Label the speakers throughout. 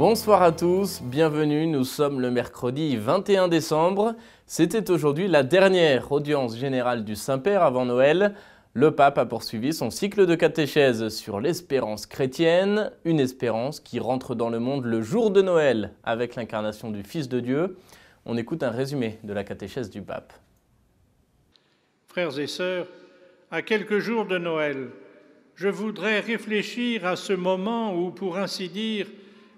Speaker 1: Bonsoir à tous, bienvenue, nous sommes le mercredi 21 décembre. C'était aujourd'hui la dernière audience générale du Saint-Père avant Noël. Le pape a poursuivi son cycle de catéchèse sur l'espérance chrétienne, une espérance qui rentre dans le monde le jour de Noël avec l'incarnation du Fils de Dieu. On écoute un résumé de la catéchèse du pape.
Speaker 2: Frères et sœurs, à quelques jours de Noël, je voudrais réfléchir à ce moment où, pour ainsi dire,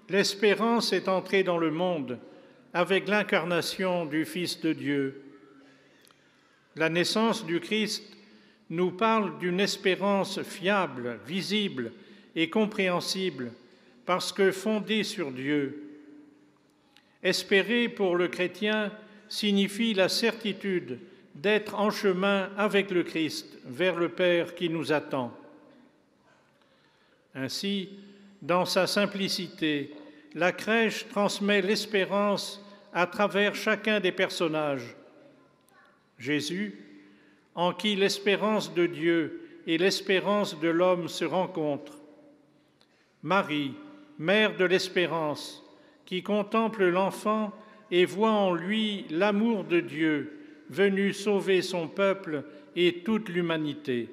Speaker 2: l'espérance est entrée dans le monde avec l'incarnation du Fils de Dieu. La naissance du Christ nous parle d'une espérance fiable, visible et compréhensible parce que fondée sur Dieu. Espérer pour le chrétien signifie la certitude d'être en chemin avec le Christ vers le Père qui nous attend. Ainsi, dans sa simplicité, la crèche transmet l'espérance à travers chacun des personnages. Jésus, en qui l'espérance de Dieu et l'espérance de l'homme se rencontrent. Marie, mère de l'espérance, qui contemple l'enfant et voit en lui l'amour de Dieu, venu sauver son peuple et toute l'humanité.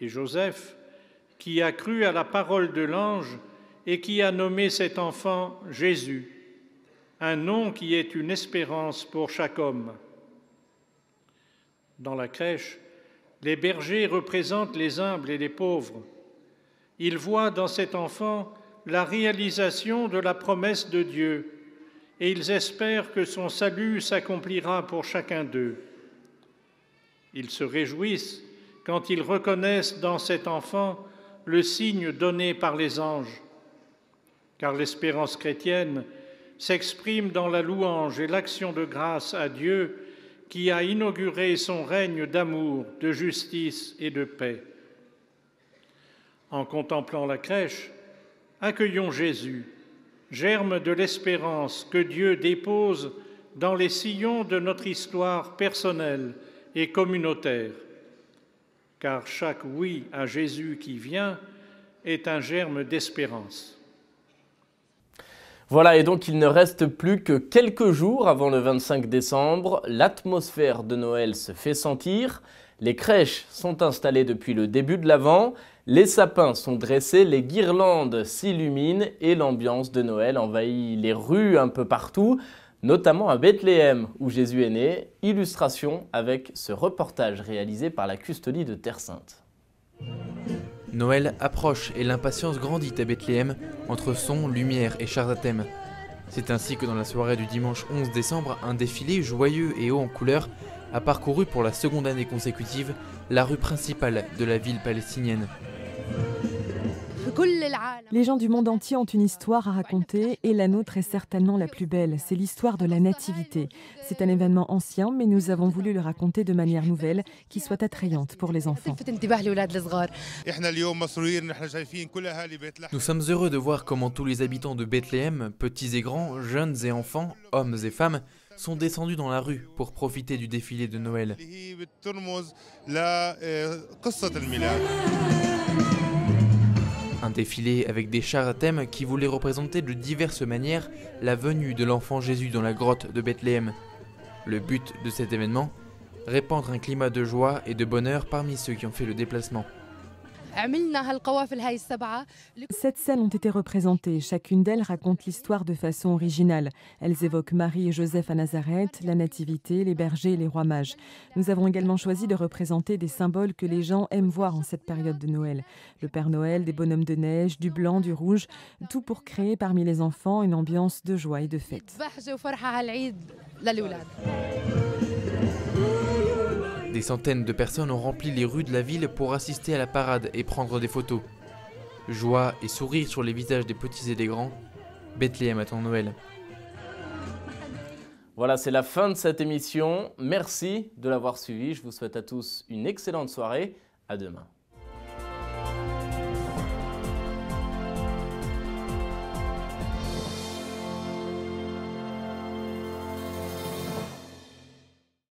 Speaker 2: Et Joseph, qui a cru à la parole de l'ange et qui a nommé cet enfant Jésus, un nom qui est une espérance pour chaque homme. Dans la crèche, les bergers représentent les humbles et les pauvres. Ils voient dans cet enfant la réalisation de la promesse de Dieu et ils espèrent que son salut s'accomplira pour chacun d'eux. Ils se réjouissent quand ils reconnaissent dans cet enfant le signe donné par les anges, car l'espérance chrétienne s'exprime dans la louange et l'action de grâce à Dieu qui a inauguré son règne d'amour, de justice et de paix. En contemplant la crèche, accueillons Jésus, germe de l'espérance que Dieu dépose dans les sillons de notre histoire personnelle et communautaire. Car chaque oui à Jésus qui vient est un germe d'espérance.
Speaker 1: Voilà, et donc il ne reste plus que quelques jours avant le 25 décembre. L'atmosphère de Noël se fait sentir. Les crèches sont installées depuis le début de l'Avent. Les sapins sont dressés, les guirlandes s'illuminent et l'ambiance de Noël envahit les rues un peu partout, notamment à Bethléem où Jésus est né. Illustration avec ce reportage réalisé par la Custodie de Terre Sainte.
Speaker 3: Noël approche et l'impatience grandit à Bethléem entre sons, lumière et chars à thème. C'est ainsi que dans la soirée du dimanche 11 décembre, un défilé joyeux et haut en couleurs a parcouru pour la seconde année consécutive la rue principale de la ville palestinienne.
Speaker 4: Les gens du monde entier ont une histoire à raconter et la nôtre est certainement la plus belle. C'est l'histoire de la Nativité. C'est un événement ancien, mais nous avons voulu le raconter de manière nouvelle, qui soit attrayante pour les enfants.
Speaker 3: Nous sommes heureux de voir comment tous les habitants de Bethléem, petits et grands, jeunes et enfants, hommes et femmes, sont descendus dans la rue pour profiter du défilé de Noël. Un défilé avec des chars à thème qui voulaient représenter de diverses manières la venue de l'enfant Jésus dans la grotte de Bethléem. Le but de cet événement, répandre un climat de joie et de bonheur parmi ceux qui ont fait le déplacement.
Speaker 4: 7 scènes ont été représentées. Chacune d'elles raconte l'histoire de façon originale. Elles évoquent Marie et Joseph à Nazareth, la Nativité, les bergers et les rois mages. Nous avons également choisi de représenter des symboles que les gens aiment voir en cette période de Noël. Le Père Noël, des bonhommes de neige, du blanc, du rouge, tout pour créer parmi les enfants une ambiance de joie et de fête.
Speaker 3: Des centaines de personnes ont rempli les rues de la ville pour assister à la parade et prendre des photos. Joie et sourire sur les visages des petits et des grands. Bethléem attend Noël.
Speaker 1: Voilà, c'est la fin de cette émission. Merci de l'avoir suivi. Je vous souhaite à tous une excellente soirée. À demain.